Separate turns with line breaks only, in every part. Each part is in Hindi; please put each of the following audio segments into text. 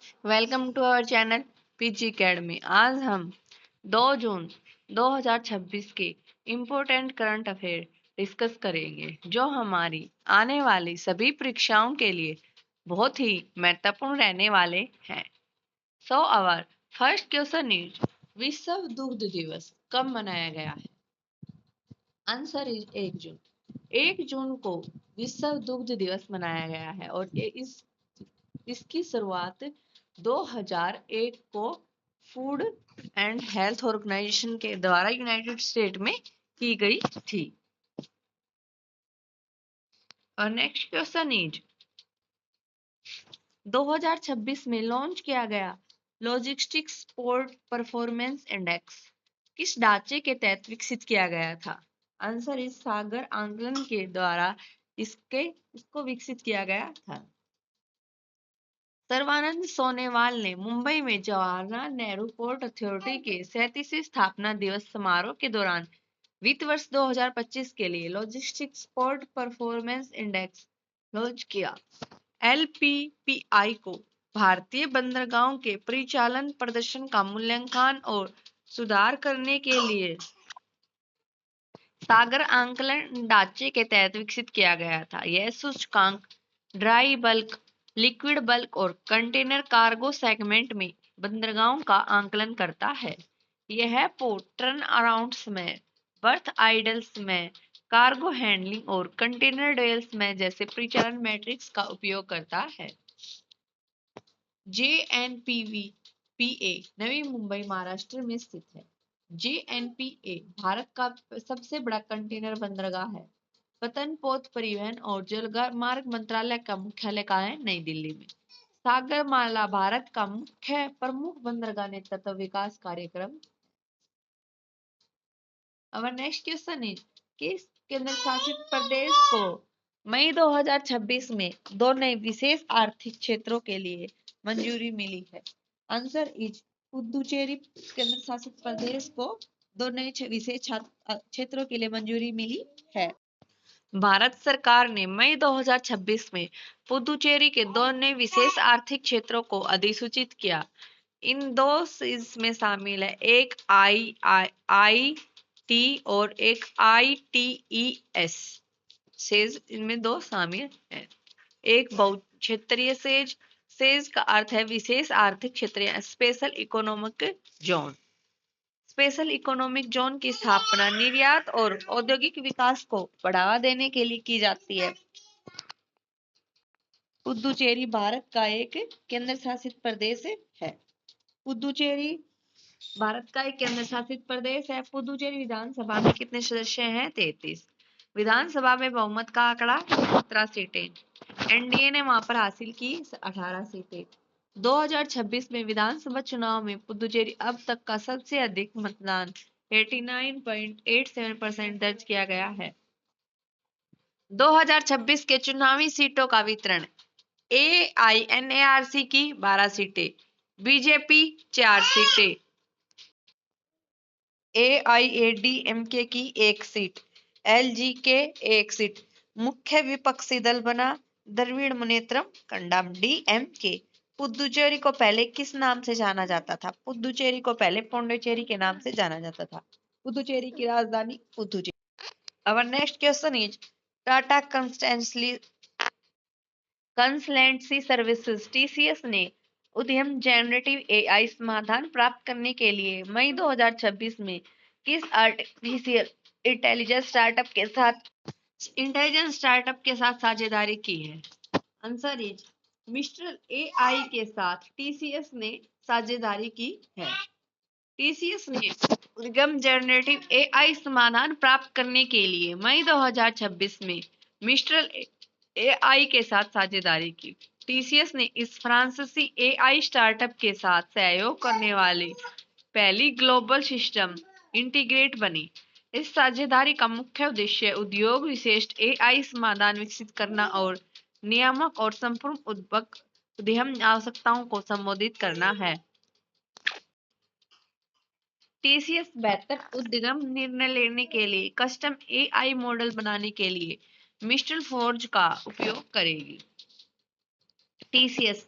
Welcome to our channel PG academy. आज हम 2 जून 2026 के इम्पोर्टेंट करंट अफेयर डिस्कस करेंगे जो हमारी आने वाली सभी परीक्षाओं के लिए बहुत ही महत्वपूर्ण रहने वाले हैं। So our first question is विश्व दुग्ध दिवस कब मनाया गया है? आंसर इज 1 जून। 1 जून को विश्व दुग्ध दिवस मनाया गया है और इसकी शुरुआत 2001 को फूड एंड हेल्थ ऑर्गेनाइजेशन के द्वारा यूनाइटेड स्टेट में की गई थी। और नेक्स्ट क्वेश्चन इज 2026 में लॉन्च किया गया लॉजिस्टिक्स पोर्ट परफॉर्मेंस इंडेक्स किस ढांचे के तहत विकसित किया गया था? आंसर इस सागर आंकलन के द्वारा इसको विकसित किया गया था। सर्बानंद सोनोवाल ने मुंबई में जवाहरलाल नेहरू पोर्ट अथॉरिटी के 37वें स्थापना दिवस समारोह के दौरान वित्त वर्ष 2025 के लिए logistics port performance index launch किया। एलपीपीआई को भारतीय बंदरगाहों के परिचालन प्रदर्शन का मूल्यांकन और सुधार करने के लिए सागर आंकलन ढांचे के तहत विकसित किया गया था। यह सूचकांक ड्राई बल्क, लिक्विड बल्क और कंटेनर कार्गो सेगमेंट में बंदरगाहों का आंकलन करता है। यह पोर्ट टर्न अराउंड समय, बर्थ आइडल समय, कार्गो हैंडलिंग और कंटेनर ड्वेल समय जैसे परिचालन मैट्रिक्स का उपयोग करता है। जेएनपीवीपीए नवी मुंबई महाराष्ट्र में स्थित है। जेएनपीए भारत का सबसे बड़ा कंटेनर बंदरगाह है। पतन पोत परिवहन और जलमार्ग मंत्रालय का मुख्यालय कहाँ है? नई दिल्ली में। सागरमाला भारत का मुख्य प्रमुख बंदरगाह नेतृत्व विकास कार्यक्रम। अवर नेक्स्ट क्वेश्चन इज किस केंद्र शासित प्रदेश को मई 2026 में 2 नए विशेष आर्थिक क्षेत्रों के लिए मंजूरी मिली है? आंसर इज पुदुचेरी केंद्र शासित प्रदेश को 2 नए विशेष क्षेत्रों के लिए मंजूरी मिली है। भारत सरकार ने मई 2026 में पुदुचेरी के 2 नए विशेष आर्थिक क्षेत्रों को अधिसूचित किया। इन 2 इसमें शामिल है एक आई और एक ITES सेज। इनमें 2 शामिल है। एक बहुक्षेत्रीय सेज, सेज का अर्थ है विशेष आर्थिक क्षेत्र या special economic zone. Special economic zone की स्थापना निर्यात और औद्योगिक विकास को बढ़ावा देने के लिए की जाती है। पुदुचेरी भारत का एक केंद्र शासित प्रदेश है। पुदुचेरी भारत का एक केंद्र शासित प्रदेश है। पुदुचेरी विधानसभा में कितने सदस्य हैं? 33। विधानसभा में बहुमत का आंकड़ा 17 सीटें। एनडीए ने वहां पर हासिल की 18 सीटें। 2026 में विधानसभा चुनाव में पुदुचेरी अब तक का सबसे अधिक मतदान 89.87% दर्ज किया गया है। 2026 के चुनावी सीटों का वितरण AINARC की 12 सीटें, बीजेपी 4 सीटें, AIADMK की 1 सीट, LGK 1 सीट। मुख्य विपक्षी दल बना द्रविड़ मुनेत्रम कंडम DMK। पुदुचेरी को पहले किस नाम से जाना जाता था? पुदुचेरी को पहले पौंडीचेरी के नाम से जाना जाता था। पुदुचेरी की राजधानी Puducherry. Our next question is Tata consultancy services TCS ने उद्यम जनरेटिव AI समाधान प्राप्त करने के लिए मई 2026 में किस आर्टिफिशियल इंटेलिजेंस स्टार्टअप के साथ साझेदारी की है? आंसर इज मिस्ट्रल AI के साथ TCS ने साझेदारी की है। TCS ने उद्यम जनरेटिव AI समाधान प्राप्त करने के लिए मई 2026 में मिस्ट्रल AI के साथ साझेदारी की। TCS ने इस फ्रांसीसी AI स्टार्टअप के साथ सहयोग करने वाली पहली ग्लोबल सिस्टम इंटीग्रेट बनी। इस साझेदारी का मुख्य उद्देश्य उद्योग विशिष्ट AI समाधान विकसित करना और नियामक और संपूर्ण उद्यम आवश्यकताओं को संबोधित करना है। TCS बेहतर उद्यम निर्णय लेने के लिए कस्टम AI मॉडल बनाने के लिए मिस्ट्रल फोर्ज का उपयोग करेगी। TCS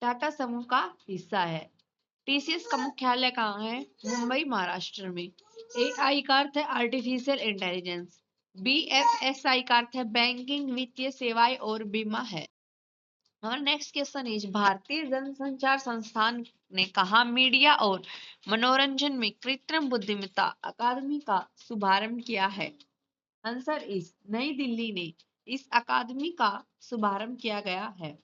टाटा समूह का हिस्सा है। टीसीएस का मुख्यालय कहाँ है? मुंबई, महाराष्ट्र में। एआई का अर्थ है आर्टिफिशियल इंटेलिजेंस। बीएफएसआई का अर्थ है बैंकिंग, वित्तीय सेवाएं और बीमा है। और नेक्स्ट क्वेश्चन इज भारतीय जनसंचार संस्थान ने कहा मीडिया और मनोरंजन में कृत्रिम बुद्धिमत्ता अकादमी का शुभारंभ किया है? आंसर इज नई दिल्ली ने इस अकादमी का शुभारंभ किया गया है।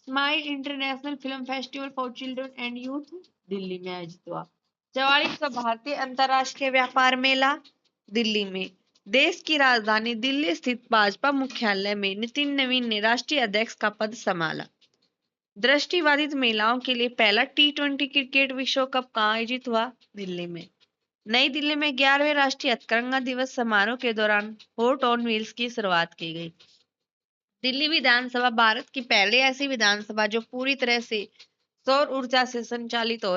Smile international film festival for children and youth Delhi में आयोजित हुआ। 44वां भारतीय अंतर्राष्ट्रीय व्यापार मेला दिल्ली में। देश की राजधानी दिल्ली स्थित भाजपा मुख्यालय में नितिन नवीन ने राष्ट्रीय अध्यक्ष का पद संभाला। दृष्टिबाधित महिलाओं के लिए पहला T20 क्रिकेट विश्व कप कहाँ आयोजित हुआ? दिल्ली में। नई दिल्ली में 11वें राष्ट्रीय हथकरघा दिवस समारोह के दौरान हॉट ऑन व्हील्स की शुरुआत की गई। दिल्ली विधानसभा भारत की पहली ऐसी विधानसभा जो पूरी तरह से सौर ऊर्जा से संचालित हो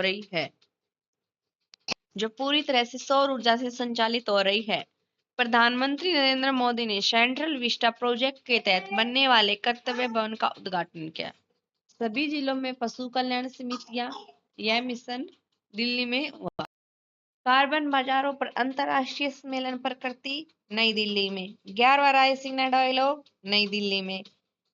रही है। प्रधानमंत्री नरेंद्र मोदी ने सेंट्रल विस्टा प्रोजेक्ट के तहत बनने वाले कर्तव्य भवन का उद्घाटन किया। सभी जिलों में पशु कल्याण समितियां, यह मिशन दिल्ली में हुआ। कार्बन बाजारों पर अंतर्राष्ट्रीय सम्मेलन प्रकृति नई दिल्ली में। 11वां रायसीना डायलॉग नई दिल्ली में।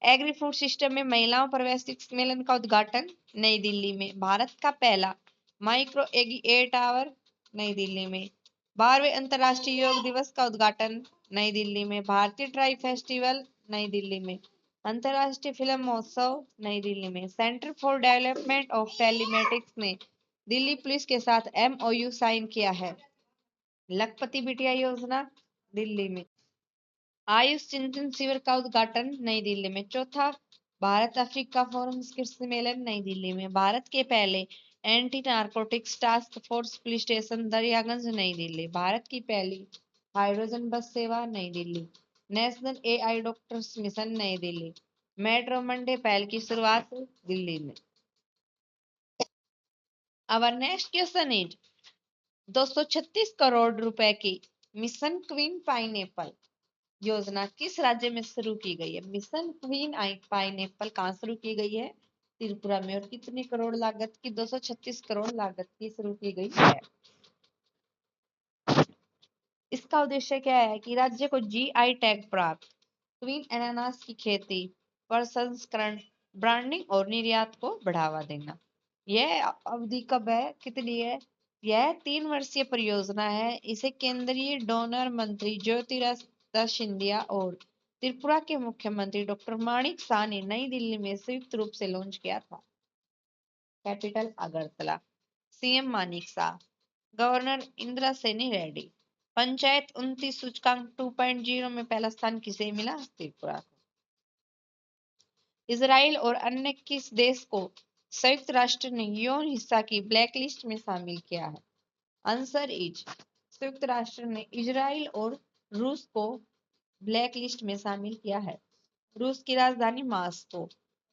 एग्री फूड सिस्टम में महिलाओं पर वैश्विक सम्मेलन का उद्घाटन नई दिल्ली में। भारत का पहला माइक्रो एगी एयर टावर नई दिल्ली में। 12वें अंतर्राष्ट्रीय योग दिवस का उद्घाटन नई दिल्ली में। भारतीय ट्राई फेस्टिवल नई दिल्ली में। अंतर्राष्ट्रीय फिल्म महोत्सव नई दिल्ली में। Centre for development of telematics ने दिल्ली पुलिस के साथ MOU साइन किया है। लखपति बिटिया योजना दिल्ली में। आयुष चिंतन शिविर का उद्घाटन नई दिल्ली में। चौथा भारत अफ्रीका फोरम कृषि सम्मेलन नई दिल्ली में। भारत के पहले anti narcotics task force police station Daryaganj नई दिल्ली। भारत की पहली हाइड्रोजन बस सेवा नई Delhi. National AI doctors mission नई दिल्ली। मेट्रो मंडे पहल की शुरुआत दिल्ली में। Our next question is 236 crore रुपए की मिशन क्वीन पाइनएप्पल योजना किस राज्य में शुरू की गई है? मिशन क्वीन पाइनएप्पल कहाँ शुरू की गई है? त्रिपुरा में। और कितने करोड़ लागत की? 236 करोड़ लागत की शुरू की गई है। इसका उद्देश्य क्या है कि राज्य को GI टैग प्राप्त क्वीन अनानास की खेती, प्रसंस्करण, ब्रांडिंग और निर्यात को बढ़ावा देना। यह अवधि कब है? कितनी है? यह 3 वर्षीय परियोजना है। इसे केंद्रीय डोनर मंत्री ज्योतिरादित्य सिंधिया और त्रिपुरा के मुख्यमंत्री डॉक्टर माणिक शाह ने नई दिल्ली में संयुक्त रूप से लॉन्च किया था। कैपिटल अगरतला। CM माणिक शाह। गवर्नर इंदिरा सैनी रेड्डी। पंचायत 29 सूचकांक 2.0 में पहला स्थान किसे मिला? त्रिपुरा को। इजराइल और अन्य किस देश को संयुक्त राष्ट्र ने यौन हिंसा की ब्लैकलिस्ट में शामिल किया है? आंसर इज संयुक्त राष्ट्र ने इजराइल और रूस को ब्लैकलिस्ट में शामिल किया है। रूस की राजधानी मॉस्को।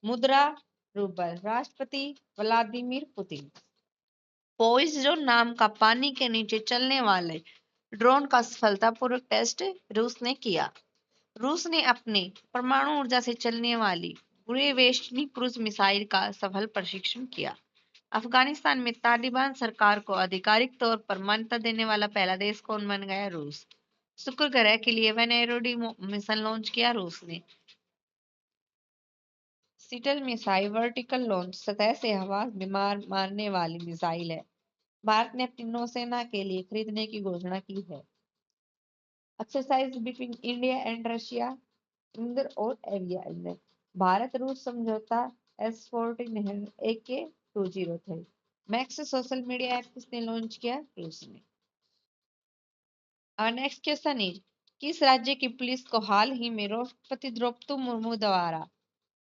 मुद्रा रूबल। राष्ट्रपति व्लादिमीर पुतिन। पोइजन नाम का पानी के नीचे चलने वाले ड्रोन का सफलतापूर्वक टेस्ट रूस ने किया। रूस ने अपने परमाणु ऊर्जा से चलने वाली बुरेवेस्टनी क्रूज मिसाइल का सफल परीक्षण किया। अफगानिस्तान में तालिबान सरकार को आधिकारिक तौर पर मान्यता देने वाला पहला देश कौन बन गया? रूस। शुक्र ग्रह के लिए वेनेरोडी मिशन लॉन्च किया रूस ने। सिटल मिसाइल वर्टिकल लॉन्च सतह से हवा में मारने वाली मिसाइल है। भारत ने अपनी नौसेना के लिए खरीदने की घोषणा की है। Exercise between India and Russia Indra और एविया भारत रूस समझौता S14 AK-20 थे। मैक्स सोशल मीडिया ऐप किसने लॉन्च किया? रूस ने। और नेक्स्ट क्वेश्चन इज किस राज्य की पुलिस को हाल ही में राष्ट्रपति द्रौपदी मुर्मू द्वारा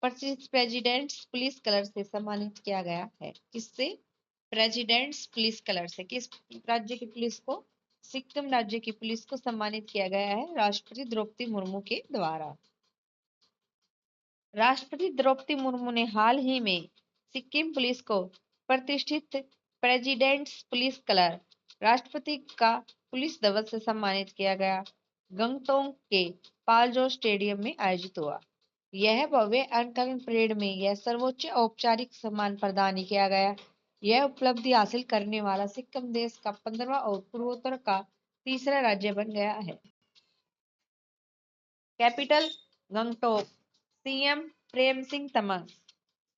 प्रेसिडेंट्स पुलिस कलर से सम्मानित किया गया है? किससे? प्रेसिडेंट्स पुलिस कलर से। किस राज्य की पुलिस को? सिक्किम राज्य की पुलिस को सम्मानित किया गया है राष्ट्रपति द्रौपदी मुर्मू के द्वारा। राष्ट्रपति द्रौपदी मुर्मू ने हाल ही में सिक्किम पुलिस को प्रतिष्ठित प्रेसिडेंट्स पुलिस कलर राष्ट्रपति का पुलिस ध्वज से सम्मानित किया गया। गंगटोक के पालजोर स्टेडियम में आयोजित हुआ।
यह भव्य अंकन परेड में यह सर्वोच्च औपचारिक सम्मान प्रदान किया गया। यह उपलब्धि हासिल करने वाला सिक्किम देश का 15वां और पूर्वोत्तर का तीसरा राज्य बन गया है। Capital Gangtok. CM Prem Singh Tamang.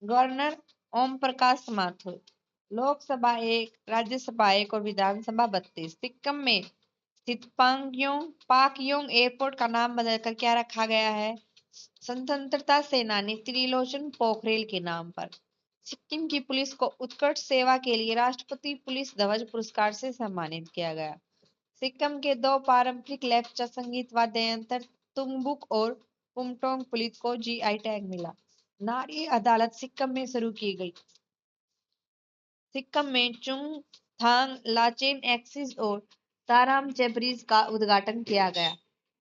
Governor Om Prakash Mathur. Lok Sabha 1, Rajya Sabha 1 और विधानसभा 32। सिक्किम में स्थित पाकयोंग एयरपोर्ट का नाम बदलकर क्या रखा गया है? स्वतंत्रता सेनानी त्रिलोचन पोखरेल के नाम पर। सिक्किम की पुलिस को उत्कृष्ट सेवा के लिए राष्ट्रपति पुलिस ध्वज पुरस्कार से सम्मानित किया गया। सिक्किम के दो पारंपरिक लेप्चा संगीत वाद्य यंत्र तुम्बुक और पुमटोंग पुलिस को जीआई टैग मिला। नारी अदालत सिक्किम में शुरू की गई। सिक्किम में चुंगथांग लाचेन एक्सिस और ताराम ब्रिज का उद्घाटन किया गया।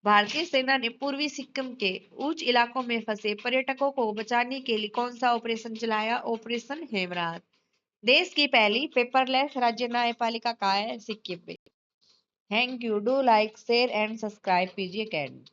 भारतीय सेना ने पूर्वी सिक्किम के उच्च इलाकों में फंसे पर्यटकों को बचाने के लिए कौन सा ऑपरेशन चलाया? ऑपरेशन हेमराज। देश की पहली पेपरलेस राज्य न्यायपालिका कहाँ है? सिक्किम में। Thank you. Do like, share and subscribe PG academy.